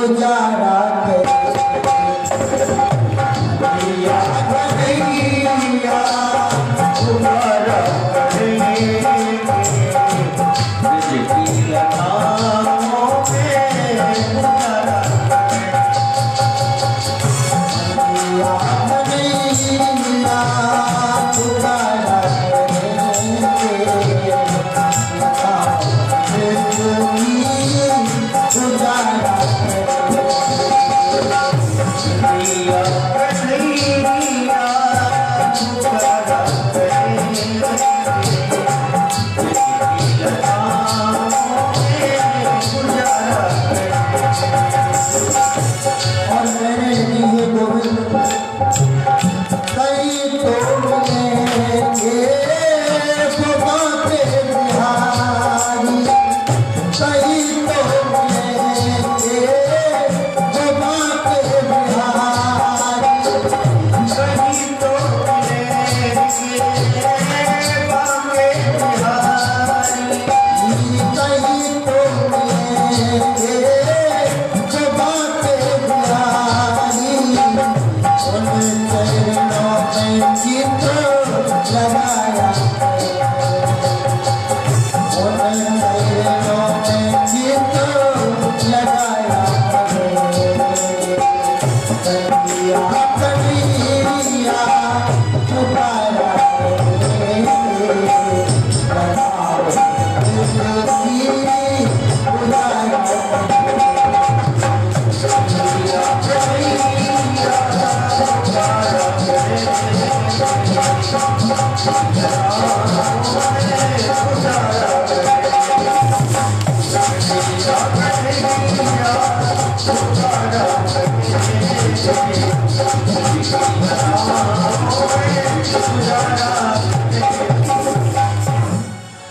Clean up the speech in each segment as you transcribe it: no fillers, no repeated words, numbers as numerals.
गुजारा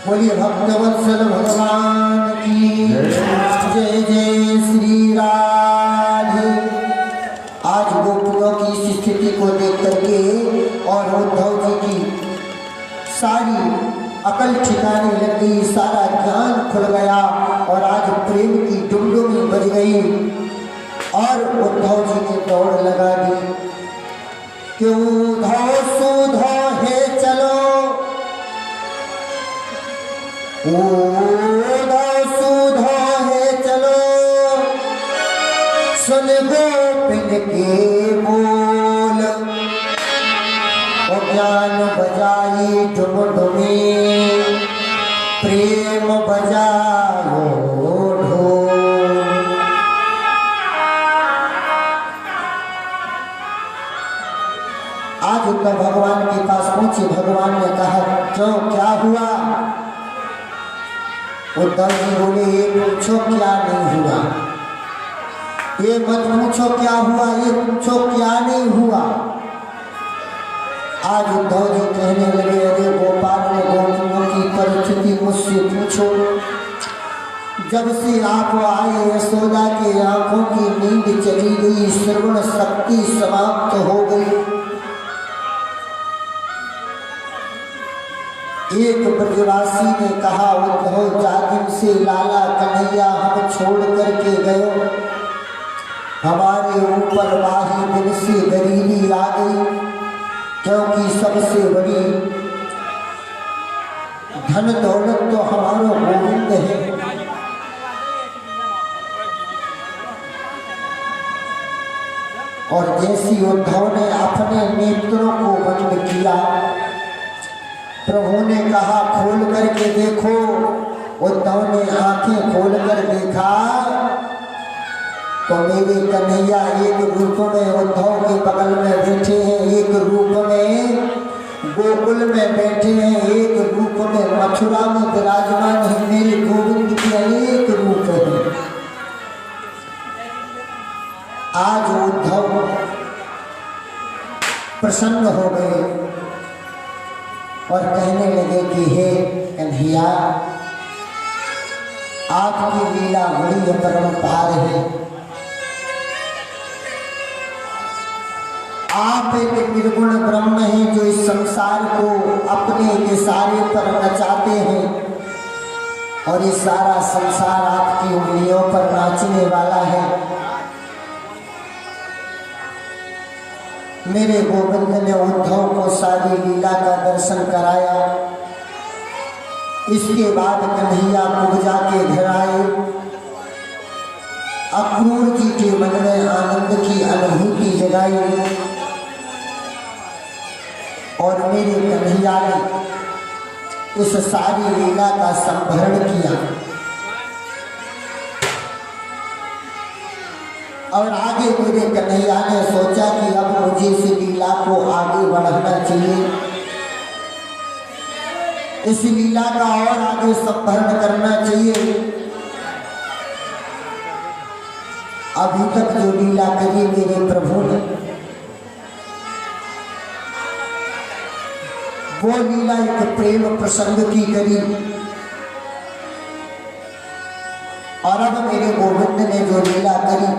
बोलिए भक्तवत्सल भगवान की जय जय श्री राधे। आज गोपियों की इस स्थिति को देख करके और उद्धव जी की सारी अकल ठिकाने लग गई, सारा ज्ञान खुल गया और आज प्रेम की डुमडुमी बज गई और उद्धव जी ने दौड़ लगा दी कि उद्धव सुधो है चलो, उद्धव सुधो है चलो, सुन गोपिन के बोल, ज्ञान बजाई डुमडुमी, प्रेम बजाओ ढोल। आज उद्धव भगवान के पास पहुंचे, भगवान ने कहा क्यों क्या हुआ? उद्धव जी बोले ये पूछो क्या नहीं हुआ, ये मत पूछो क्या हुआ, ये पूछो क्या नहीं हुआ। आज उद्धव जी कहने लगे अरे गोपाल ने गोपियों की परिस्थिति मुझसे पूछो, जब से आप आए यशोदा के आंखों की नींद चली गई, श्रवण शक्ति समाप्त हो गई। एक ब्रजवासी ने कहा उद्धव जातिन से लाला कन्हैया हम छोड़ करके गए, हमारे ऊपर वाही दिन से गरीबी आ गई, क्योंकि सबसे बड़ी धन दौलत तो हमारा गोविंद है। और जैसी उद्धव ने अपने नेत्रों को बंद किया, प्रभु ने कहा खोल करके देखो। उद्धव ने आंखें खोल कर देखा तो मेरे कन्हैया एक रूप में उद्धव के बगल में बैठे हैं, एक रूप में गोकुल में बैठे हैं, एक रूप में मथुरा में विराजमान है। मेरे गोविंद के अनेक रूप हैं। आज उद्धव प्रसन्न हो गए और कहने लगे कि हे कन्हैया आपकी लीला बड़ी अपरंपार है, आप एक निर्गुण ब्रह्म हैं जो इस संसार को अपने इशारे पर नचाते हैं और ये सारा संसार आपकी उंगलियों पर नाचने वाला है। मेरे गोविंद ने उद्धव को सारी लीला का दर्शन कराया। इसके बाद कन्हैया कुब्जा के घर आए। अक्रूर जी के मन में आनंद की अनुभूति जगाई और मेरे कन्हैया ने इस सारी लीला का संभरण किया और आगे मेरे कन्हैया ने सोचा कि अब मुझे इस लीला को आगे बढ़ाना चाहिए, इस लीला का और आगे संभरण करना चाहिए। अभी तक जो लीला करी मेरे प्रभु ने, वो लीला एक प्रेम प्रसंग की करी और अब मेरे गोविंद ने जो लीला करी,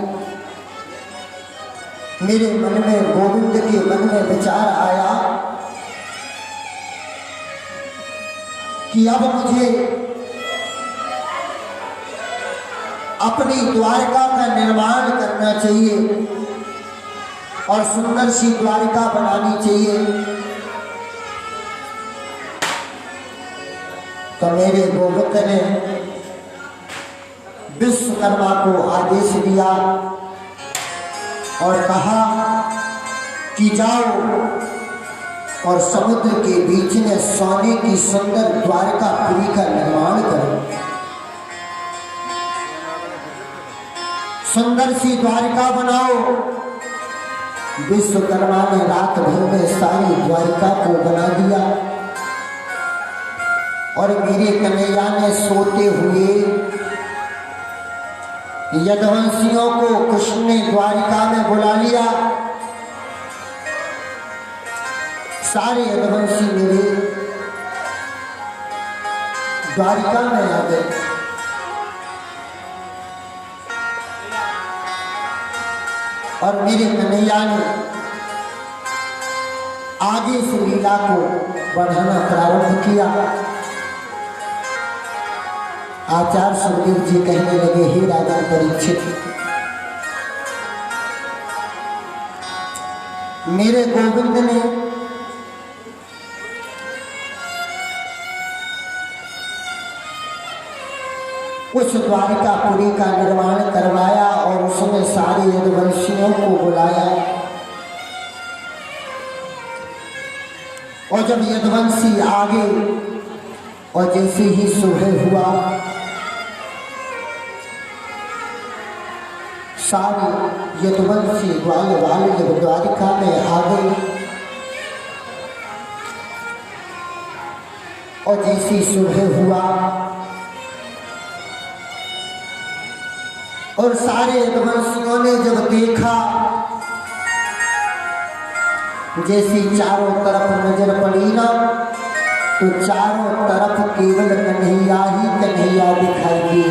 मेरे मन में गोविंद के मन में विचार आया कि अब मुझे अपनी द्वारका का निर्माण करना चाहिए और सुंदर सी द्वारका बनानी चाहिए। तो मेरे गोविंद ने विश्वकर्मा को आदेश दिया और कहा कि जाओ और समुद्र के बीच में सोने की सुंदर द्वारकापुरी का निर्माण करो। सुंदर सी द्वारका बनाओ। विश्वकर्मा ने रात भर में सारी द्वारका को बना दिया और मेरे कन्हैया ने सोते हुए यदुवंशियों को कृष्ण ने द्वारिका में बुला लिया। सारे यदुवंशी मेरे द्वारिका में आ गए। और मेरे कन्हैया ने आगे से लीला को बढ़ाना प्रारंभ किया। आचार्य सुखदेव जी कहने लगे, हे राजन परीक्षित, मेरे गोविंद ने उस द्वारिकापुरी का निर्माण करवाया और उसमें सारे यदुवंशियों को बुलाया। और जब यदुवंशी आगे और जैसे ही सुबह हुआ, सारी यदुवंशी ग्वाल वाले जब द्वारिका में आ गई और जैसी सुबह हुआ और सारे यदुवंशियों ने जब देखा, जैसी चारों तरफ नजर पड़ी ना, तो चारों तरफ केवल कन्हैया ही कन्हैया दिखाई दी।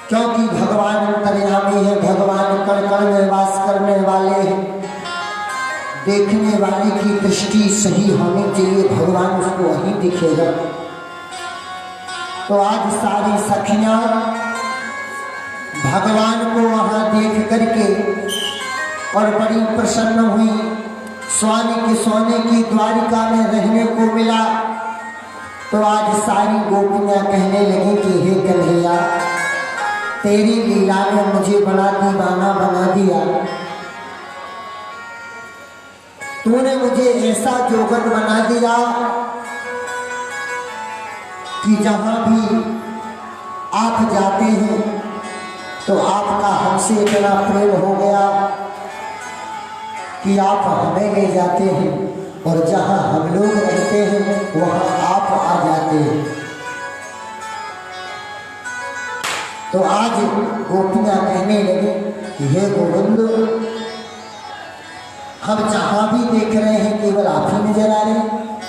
क्योंकि भगवान अंतर्यामी है, भगवान कण कण में वास करने वाले हैं। देखने वाले की दृष्टि सही होनी चाहिए, भगवान उसको वहीं दिखेगा। तो आज सारी सखियां भगवान को वहां देख करके और बड़ी प्रसन्न हुई। स्वामी के सोने की द्वारिका में रहने को मिला। तो आज सारी गोपियां कहने लगी कि हे कन्हैया, तेरी लीला ने मुझे बड़ा दीवाना बना दिया। तूने मुझे ऐसा जोगन बना दिया कि जहां भी आप जाते हैं तो आपका हमसे इतना प्रेम हो गया कि आप हमें ले जाते हैं और जहां हम लोग रहते हैं वहां आप आ जाते हैं। तो आज गोपियां कहने लगे कि हे गोविंद, हम जहां भी देख रहे हैं केवल आप ही नजर आ रहे हैं।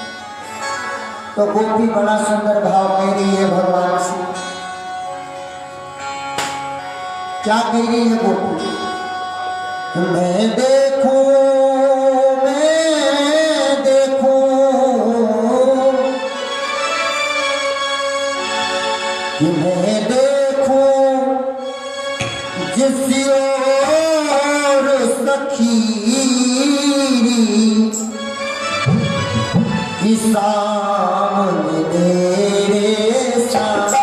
तो गोपी बड़ा सुंदर भाव कह रही है भगवान से। क्या कह रही है गोपी? मैं देखूं कि मैं देखूं जिस ओर सखी कि सामने तेरे सामने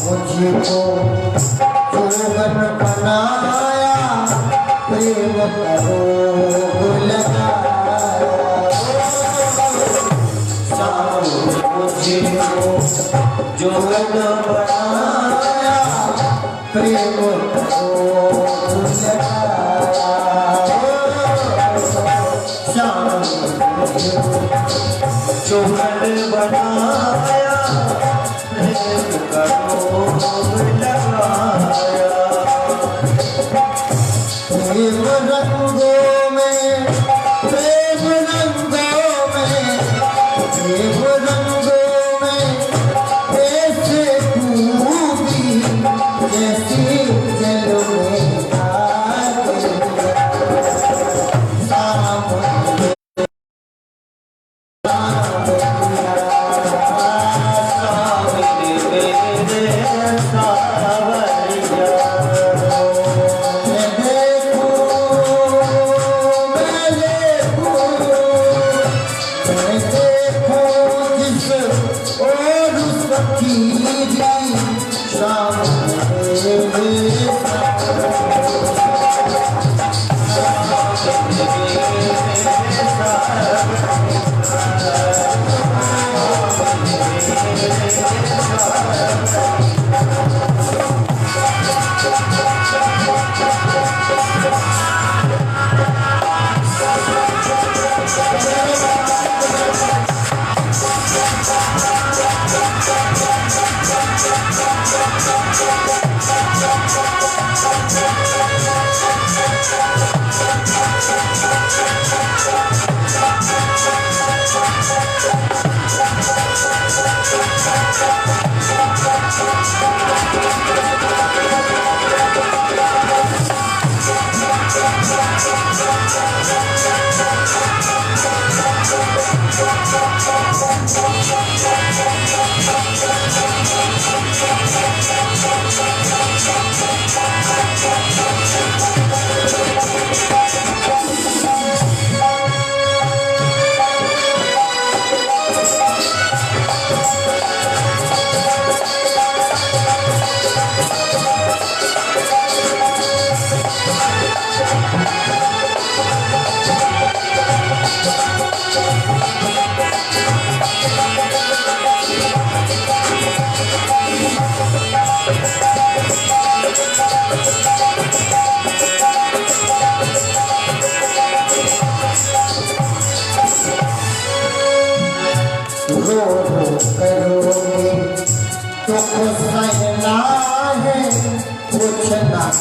मुझको जोगन बनाया प्रेम करो लगाया मुझको जोगन बनाया प्रेम करो लगाया जोगन बनाया प्रेम रंगों में प्रेम रंगों में प्रेम रंगों में ऐसे खूबी जैसी जल में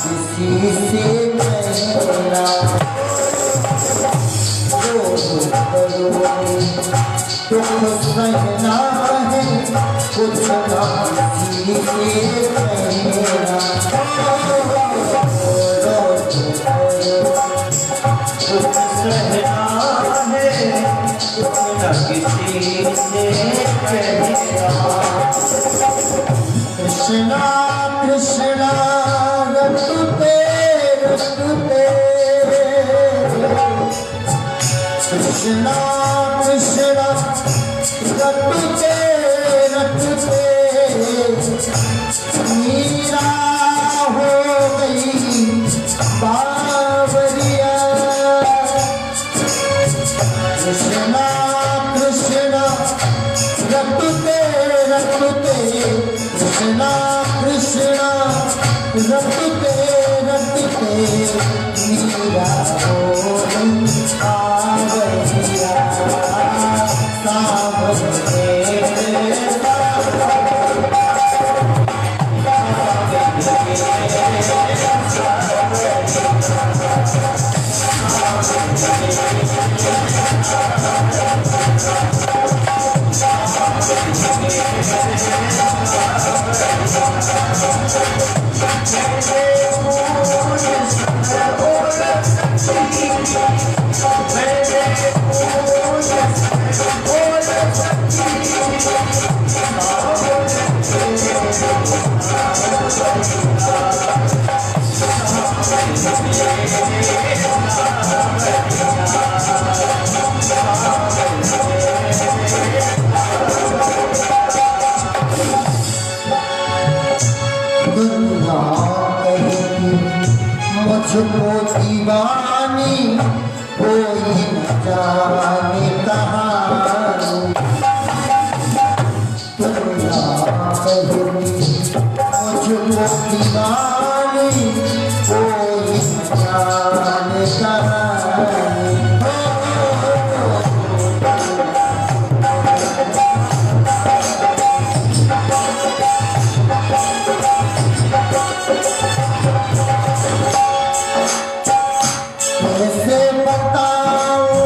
किसी से कहना दुख सहना है कुछ ना किसी से कहना रटते कृष्णा कृष्णा रटते रटते मीरा हो गई बावरिया। कृष्णा कृष्णा रटते रटते कृष्णा कृष्णा रटते रटते मीरा हो गई बावरिया। मुझको दीवानी कोई न जाने कहानी। मुझको दीवानी कोई न जाने कहानी। कैसे बताऊं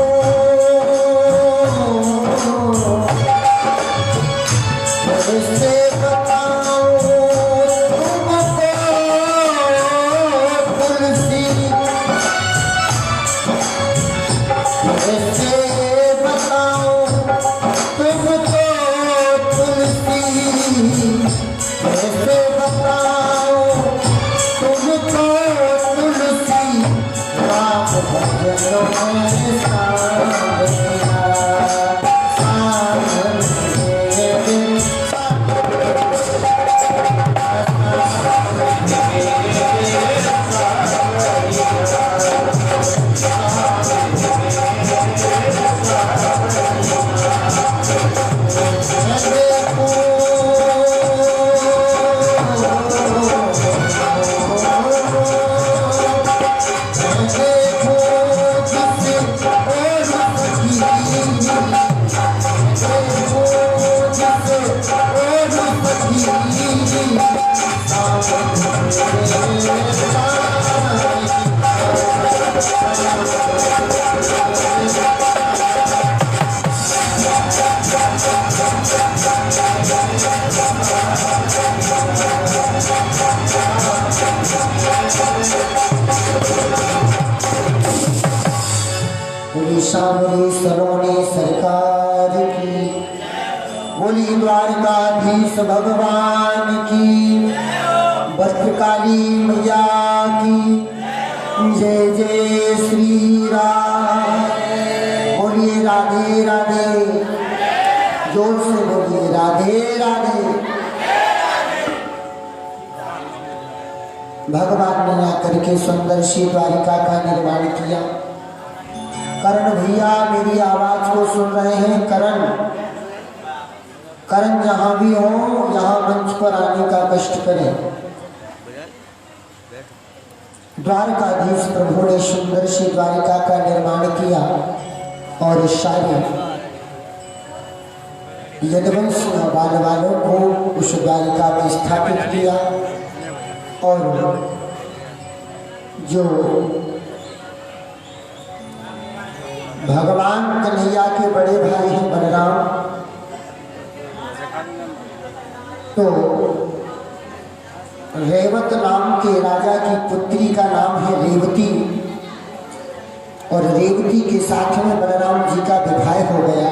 कैसे बताऊं तुमको तुलसी। कैसे बताऊं तुमको तुलसी। कैसे बताऊं तुमको तुलसी। राम भजन में सावरिया सामने सलोने सरकार की। बोली द्वारकाधीश भगवान की। भद्रकाली मैया की जय जय श्री राम। बोलिए राधे राधे। जोर से बोलिए राधे राधे। भगवान ने आकर के सुंदर सी द्वारिका का निर्माण किया। करण भैया मेरी आवाज को सुन रहे हैं। करण करण जहां भी हो यहाँ मंच पर आने का कष्ट करें। द्वारकाधीश प्रभु ने सुंदर सी द्वारिका का निर्माण किया और सारे यदुवंश बाल वालों को उस द्वारिका में स्थापित किया। और जो भगवान कन्हैया के बड़े भाई हैं बलराम, तो रेवत नाम के राजा की पुत्री का नाम है रेवती। और रेवती के साथ में बलराम जी का विवाह हो गया।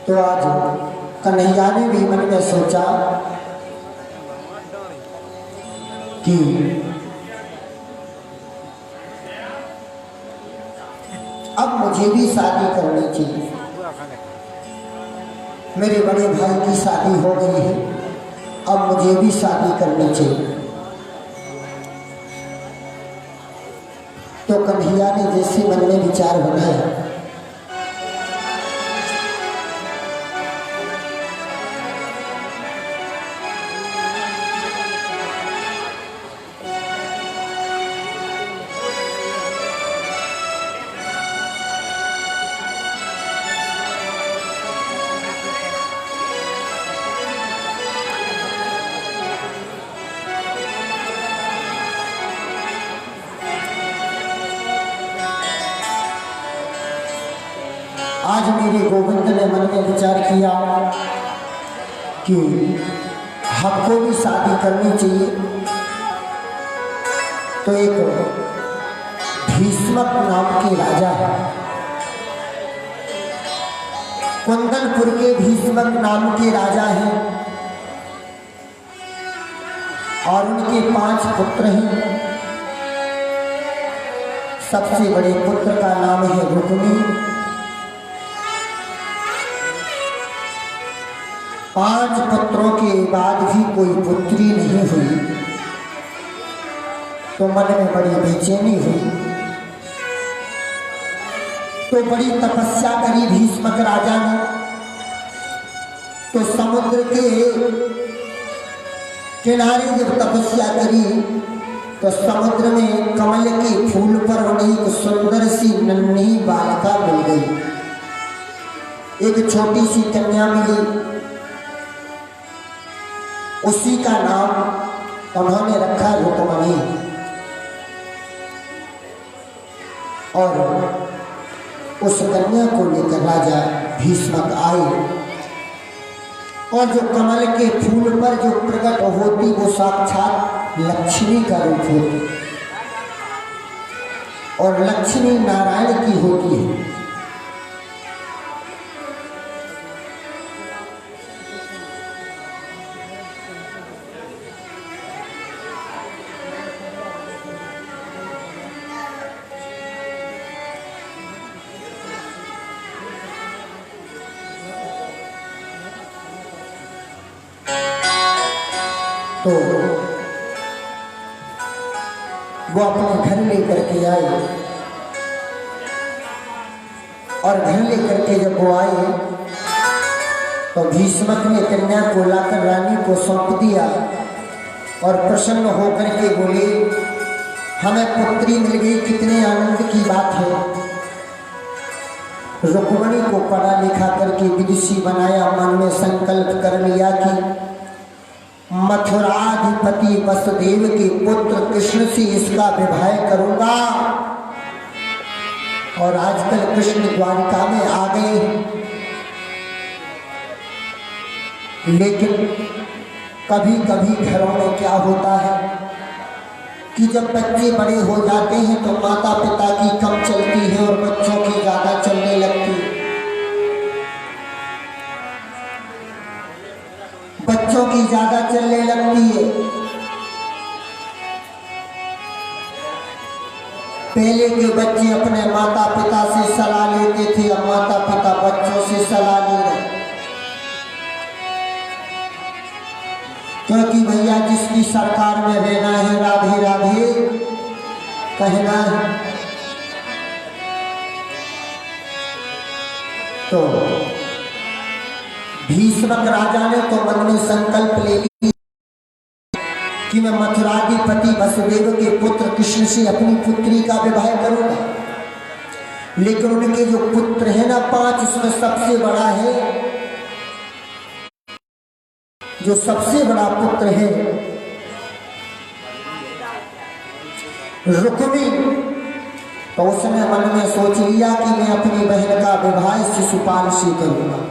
तो आज कन्हैया ने भी मन में सोचा कि अब मुझे भी शादी करनी चाहिए। मेरे बड़े भाई की शादी हो गई है, अब मुझे भी शादी करनी चाहिए। तो कन्हैया ने जैसे मन में विचार बनाया, आज मेरे गोविंद ने मन में विचार किया कि हमको भी शादी करनी चाहिए। तो एक भीष्मक नाम के राजा है, कुंदनपुर के भीष्मक नाम के राजा हैं और उनके 5 पुत्र हैं। सबसे बड़े पुत्र का नाम है रुक्मी। 5 पुत्रों के बाद भी कोई पुत्री नहीं हुई, तो मन में बड़ी बेचैनी हुई। तो बड़ी तपस्या करी भीष्मक राजा ने। तो समुद्र के किनारे जब तपस्या करी तो समुद्र में कमल के फूल पर उन्हें एक सुंदर सी नन्ही बालिका मिल गई, एक छोटी सी कन्या मिली। उसी का नाम उन्होंने रखा रुक्मणी। और उस कन्या को लेकर राजा भीष्मक आए और जो कमल के फूल पर जो प्रकट होती वो साक्षात लक्ष्मी का रूप होती और लक्ष्मी नारायण की होती है। तो वो अपने घर लेकर के आए और घर लेकर के जब वो आए तो भीष्मक ने कन्या को लाकर रानी को सौंप दिया और प्रसन्न होकर के बोले, हमें पुत्री मिल गई, कितने आनंद की बात है। रुक्मणी को पढ़ा लिखा करके विदुषी बनाया, मन में संकल्प कर लिया कि मथुराधिपति वसुदेव के पुत्र कृष्ण से इसका विवाह करूंगा। और आजकल कृष्ण द्वारिका में आ गए, लेकिन कभी कभी घरों में क्या होता है कि जब बच्चे बड़े हो जाते हैं तो माता पिता की कम चलती है और बच्चों की ज्यादा चलने लगती है। बच्चों की ज्यादा चलने लगती है। पहले के बच्चे अपने माता पिता से सलाह लेते थे, अब माता पिता बच्चों से सलाह ले रहे, क्योंकि भैया जिसकी सरकार में रहना है राधे राधे कहना है। तो भीष्मक राजा ने तो मन में संकल्प ले लिया कि मैं मथुराधिपति वसुदेव के पुत्र कृष्ण से अपनी पुत्री का विवाह करूंगा। लेकिन उनके जो पुत्र है ना 5, उसमें सबसे बड़ा है, जो सबसे बड़ा पुत्र है रुक्मी, तो उसने मन में सोच लिया कि मैं अपनी बहन का विवाह शिशुपाल से करूंगा।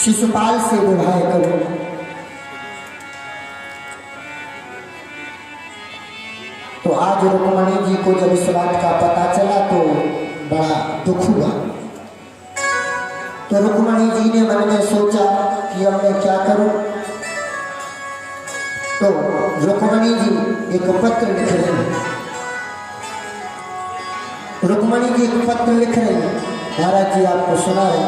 शिशुपाल से विवाह करूंगा। तो आज रुक्मणी जी को जब इस बात का पता चला तो बड़ा दुख हुआ। तो रुक्मणी जी ने मन में सोचा कि अब मैं क्या करूं। तो रुक्मणी जी एक पत्र लिख रहे हैं। रुक्मणी जी एक पत्र लिख रहे हैं, महाराज जी आपको सुना है।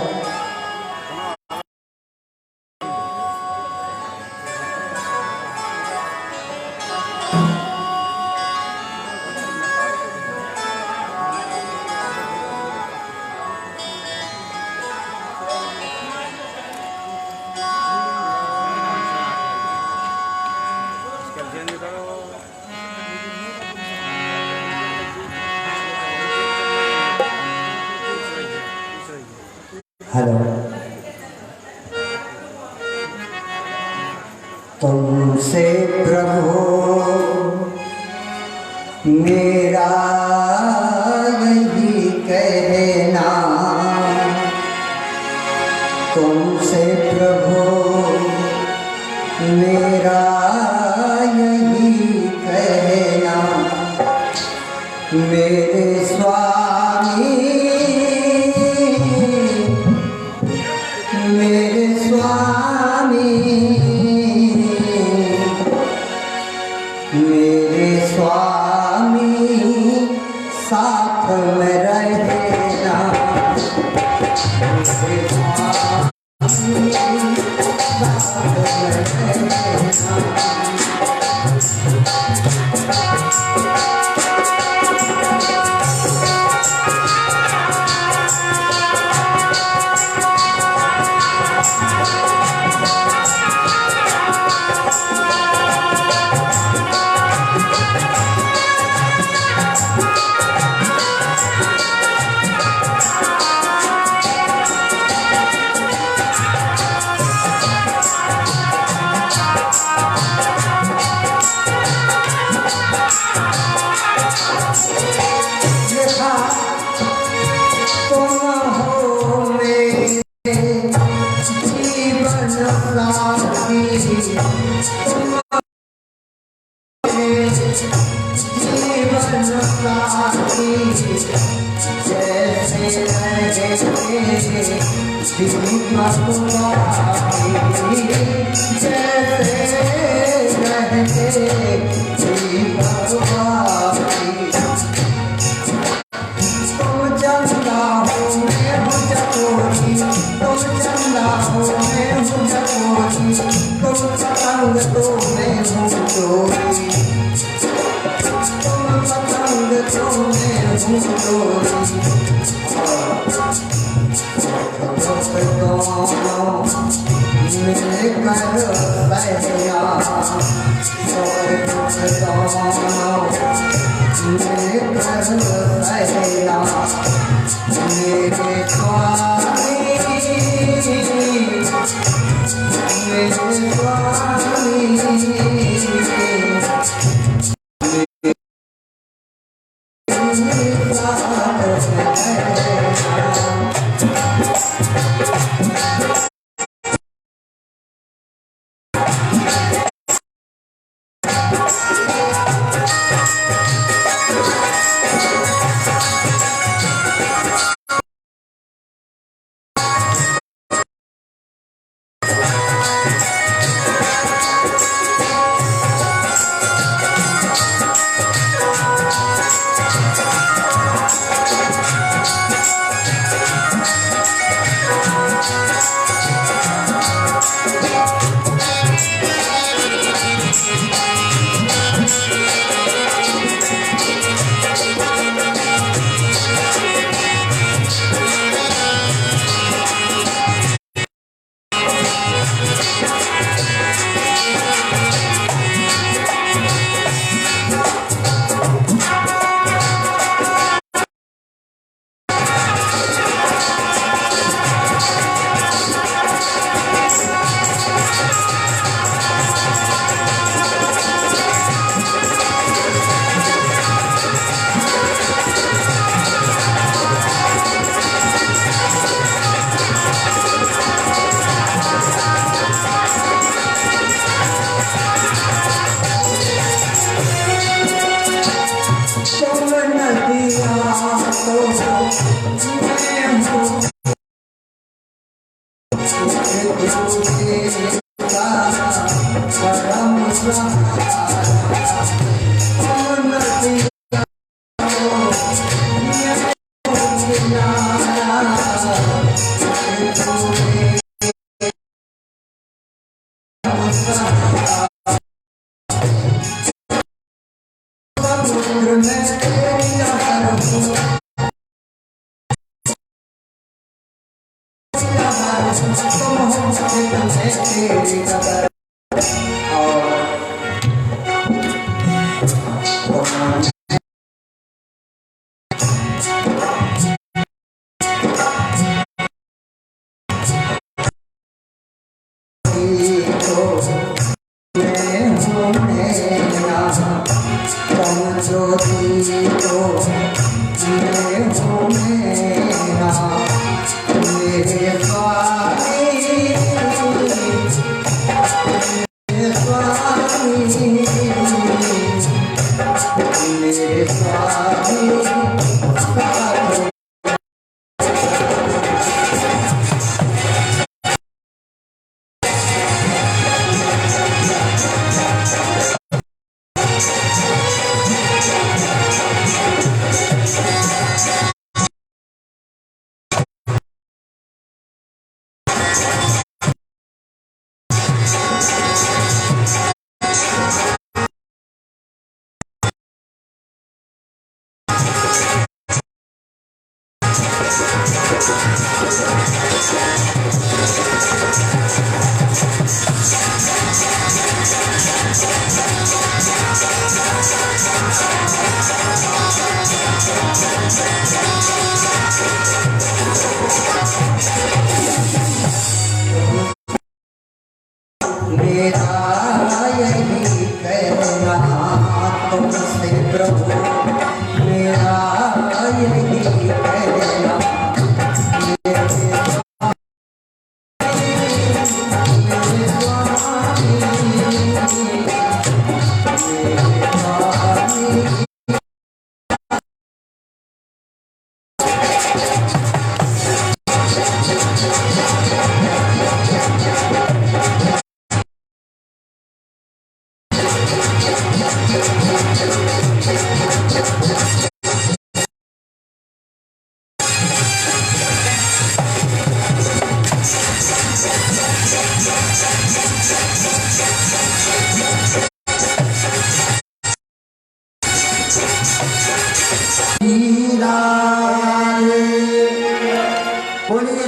हेलो, तुमसे प्रभु मेरा यही कहना, तुमसे प्रभु मेरा यही कहना, मेरे स्वामी मेरे स्वामी मेरे स्वामी साथ में रहना, मेरे स्वामी साथ में रहना।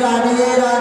राधे राधे।